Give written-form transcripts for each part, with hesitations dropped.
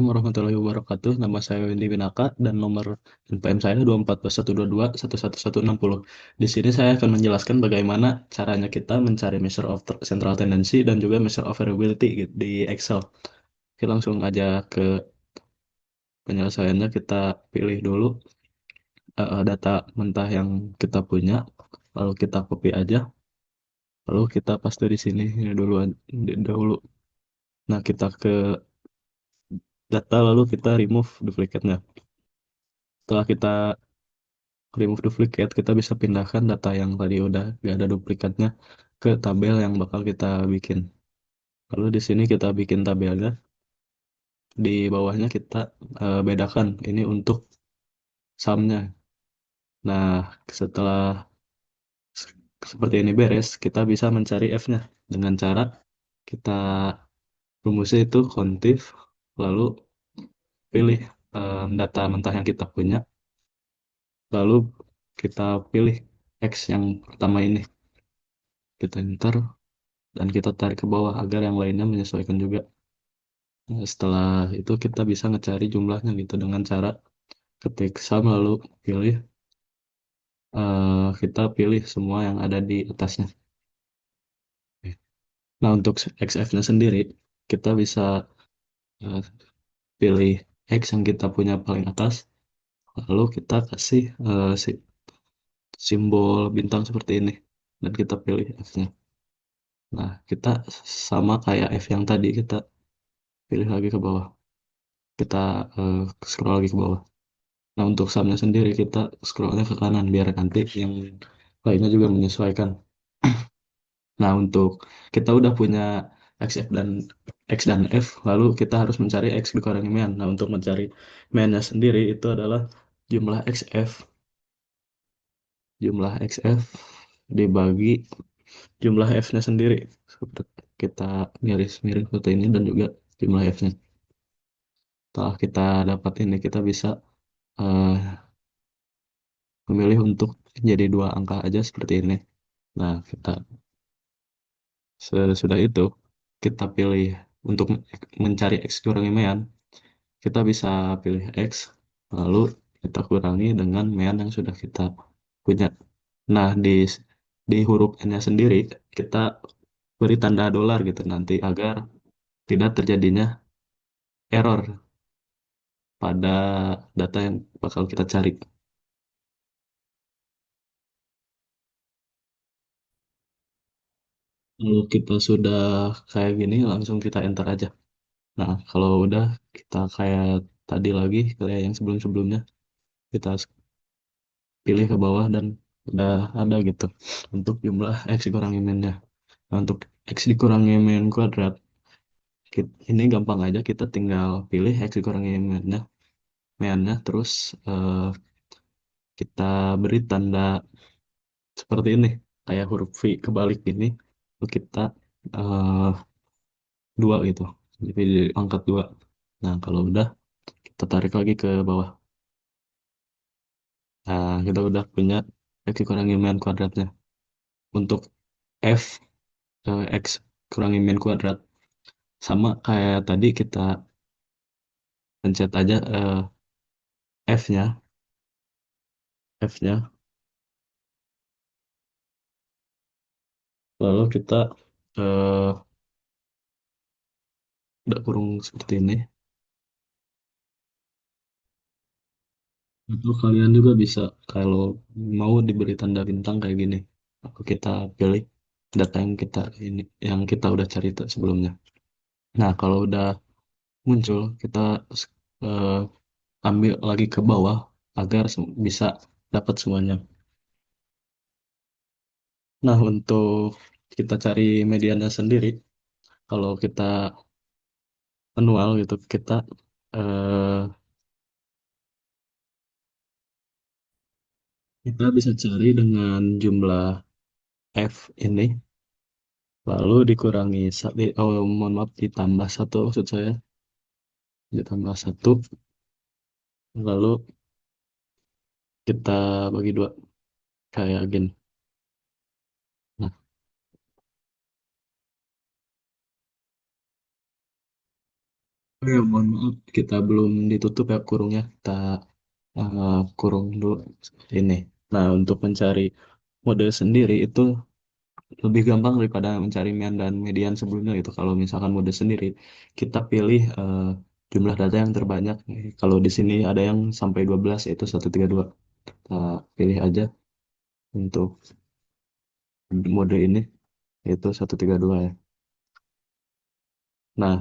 Warahmatullahi wabarakatuh. Nama saya Wendy Winaka dan nomor NPM saya 21412111160. Di sini saya akan menjelaskan bagaimana caranya kita mencari measure of central tendency dan juga measure of variability gitu di Excel. Oke, langsung aja ke penyelesaiannya. Kita pilih dulu data mentah yang kita punya, lalu kita copy aja, lalu kita paste di sini ini dahulu. Nah, kita ke data lalu kita remove duplicate-nya. Setelah kita remove duplicate, kita bisa pindahkan data yang tadi udah gak ada duplikatnya ke tabel yang bakal kita bikin. Lalu di sini kita bikin tabelnya, di bawahnya kita bedakan ini untuk sumnya. Nah, setelah seperti ini beres, kita bisa mencari F-nya dengan cara kita rumusnya itu kontif, lalu pilih data mentah yang kita punya, lalu kita pilih X yang pertama ini, kita enter dan kita tarik ke bawah agar yang lainnya menyesuaikan juga. Nah, setelah itu kita bisa ngecari jumlahnya gitu dengan cara ketik sum lalu pilih kita pilih semua yang ada di atasnya. Oke. Nah, untuk XF-nya sendiri kita bisa eh, pilih X yang kita punya paling atas lalu kita kasih simbol bintang seperti ini dan kita pilih F-nya. Nah, kita sama kayak F yang tadi kita pilih lagi ke bawah. Kita eh, scroll lagi ke bawah. Nah, untuk sumnya sendiri kita scrollnya ke kanan biar nanti yang lainnya juga menyesuaikan. Nah, untuk kita udah punya X dan F, lalu kita harus mencari X dikurangi mean. Nah, untuk mencari mean-nya sendiri itu adalah jumlah XF, jumlah XF dibagi jumlah F-nya sendiri. Seperti kita miris-miris seperti ini dan juga jumlah F-nya. Setelah kita dapat ini, kita bisa eh, memilih untuk jadi dua angka aja seperti ini. Nah, kita sesudah itu kita pilih untuk mencari X kurangi mean, kita bisa pilih X, lalu kita kurangi dengan mean yang sudah kita punya. Nah, di huruf N-nya sendiri, kita beri tanda dolar gitu nanti agar tidak terjadinya error pada data yang bakal kita cari. Kalau kita sudah kayak gini, langsung kita enter aja. Nah, kalau udah kita kayak tadi lagi, kayak yang sebelum-sebelumnya, kita pilih ke bawah dan udah ada gitu untuk jumlah X dikurangi min-nya. Nah, untuk X dikurangi min kuadrat, ini gampang aja, kita tinggal pilih X dikurangi min-nya, terus eh, kita beri tanda seperti ini, kayak huruf V kebalik ini, lalu kita eh, dua gitu, jadi angkat dua. Nah, kalau udah, kita tarik lagi ke bawah. Nah, kita udah punya X dikurangi min kuadratnya. Untuk F X kurangi min kuadrat, sama kayak tadi kita pencet aja F-nya, F-nya, lalu kita eh, udah kurung seperti ini. Itu kalian juga bisa kalau mau diberi tanda bintang kayak gini. Aku kita pilih data yang kita ini yang kita udah cari sebelumnya. Nah, kalau udah muncul, kita eh, ambil lagi ke bawah agar bisa dapat semuanya. Nah, untuk kita cari mediannya sendiri, kalau kita manual gitu, eh, kita bisa cari dengan jumlah F ini, lalu dikurangi, oh mohon maaf, ditambah satu maksud saya, ditambah satu, lalu kita bagi dua, kayak gini. Nah, Oh ya, mohon maaf, kita belum ditutup ya kurungnya. Kita kurung dulu ini. Nah, untuk mencari mode sendiri itu lebih gampang daripada mencari mean dan median sebelumnya gitu. Kalau misalkan mode sendiri, kita pilih jumlah data yang terbanyak. Kalau di sini ada yang sampai 12 yaitu 132. Kita pilih aja untuk mode ini yaitu 132 ya. Nah,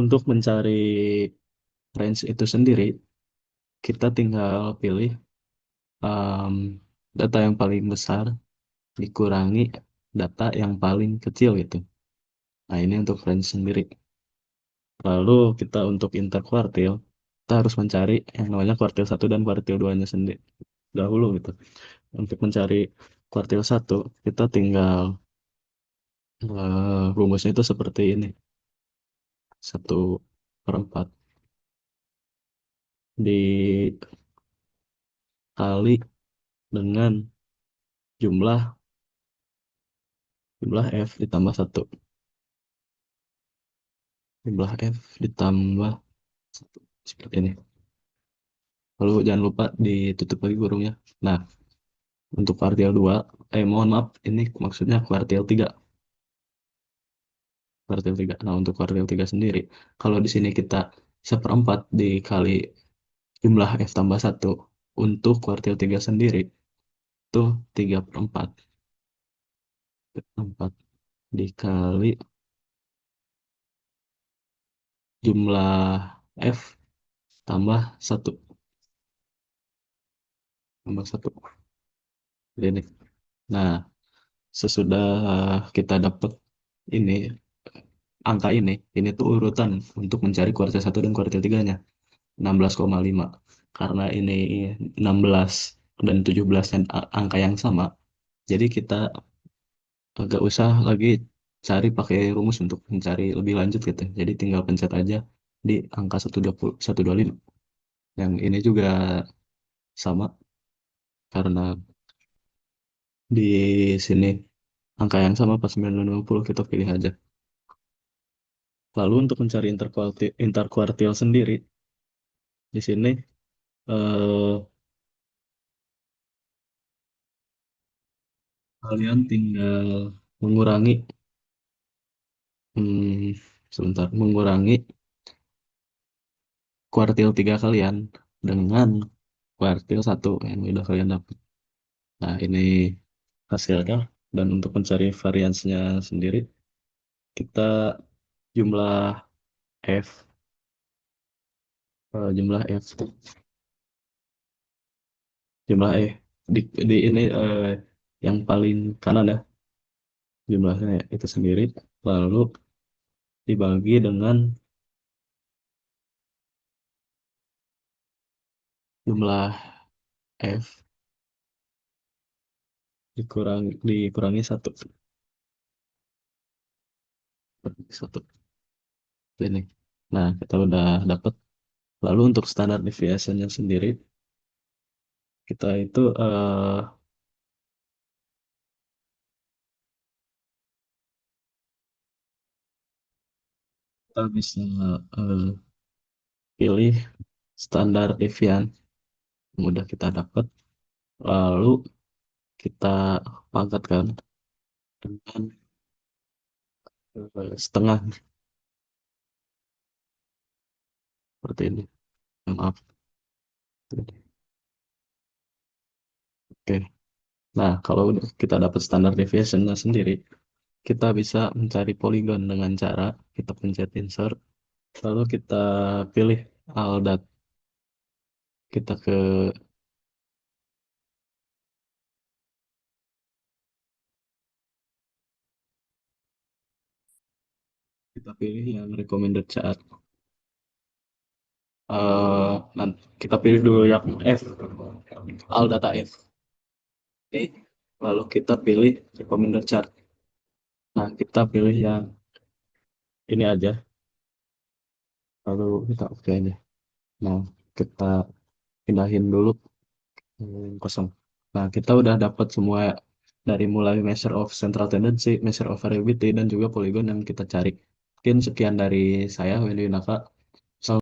untuk mencari range itu sendiri, kita tinggal pilih em, data yang paling besar dikurangi data yang paling kecil gitu. Nah, ini untuk range sendiri. Lalu kita untuk interkuartil, kita harus mencari yang namanya kuartil satu dan kuartil 2-nya sendiri dahulu gitu. Untuk mencari kuartil satu, kita tinggal rumusnya itu seperti ini, 1/4 dikali dengan jumlah jumlah F ditambah satu. Jumlah F ditambah satu. Seperti ini. Lalu jangan lupa ditutup lagi kurungnya. Nah, untuk kuartil 2, mohon maaf, ini maksudnya kuartil 3. Kuartil 3. Nah, untuk kuartil 3 sendiri, kalau di sini kita 1/4 dikali jumlah F tambah satu, untuk kuartil 3 sendiri, itu 3/4. 4 dikali jumlah F tambah satu. Tambah satu. Ini. Nah, sesudah kita dapat ini, angka ini tuh urutan untuk mencari kuartil satu dan kuartil 3-nya. 16,5. Karena ini 16 dan 17 dan angka yang sama, jadi kita agak usah lagi cari pakai rumus untuk mencari lebih lanjut gitu. Jadi tinggal pencet aja di angka 120, 125. Yang ini juga sama karena di sini angka yang sama pas 920 kita pilih aja. Lalu untuk mencari interkuartil sendiri, di sini eh, kalian tinggal mengurangi, hmm, sebentar, mengurangi kuartil 3 kalian dengan kuartil satu yang udah kalian dapat. Nah, ini hasilnya. Dan untuk mencari variansnya sendiri, kita jumlah F, jumlah F, jumlah E di ini yang paling kanan ya, jumlahnya itu sendiri. Lalu dibagi dengan jumlah F dikurangi satu. Satu ini. Nah, kita udah dapat. Lalu untuk standar deviation-nya sendiri, kita itu kita bisa eh, pilih standar devian yang udah kita dapat, lalu kita pangkatkan dengan setengah seperti ini. Maaf. Oke. Nah, kalau udah kita dapat standar deviation-nya sendiri, kita bisa mencari poligon dengan cara kita pencet insert, lalu kita pilih aldat. Kita kita pilih yang recommended chart. Nanti kita pilih dulu yang F, all data F. Oke. Lalu kita pilih recommended chart. Nah, kita pilih yang ini aja. Lalu kita oke aja. Nah, kita pindahin dulu yang kosong. Nah, kita udah dapat semua dari mulai measure of central tendency, measure of variability, dan juga polygon yang kita cari. Mungkin sekian dari saya, Willy Naka.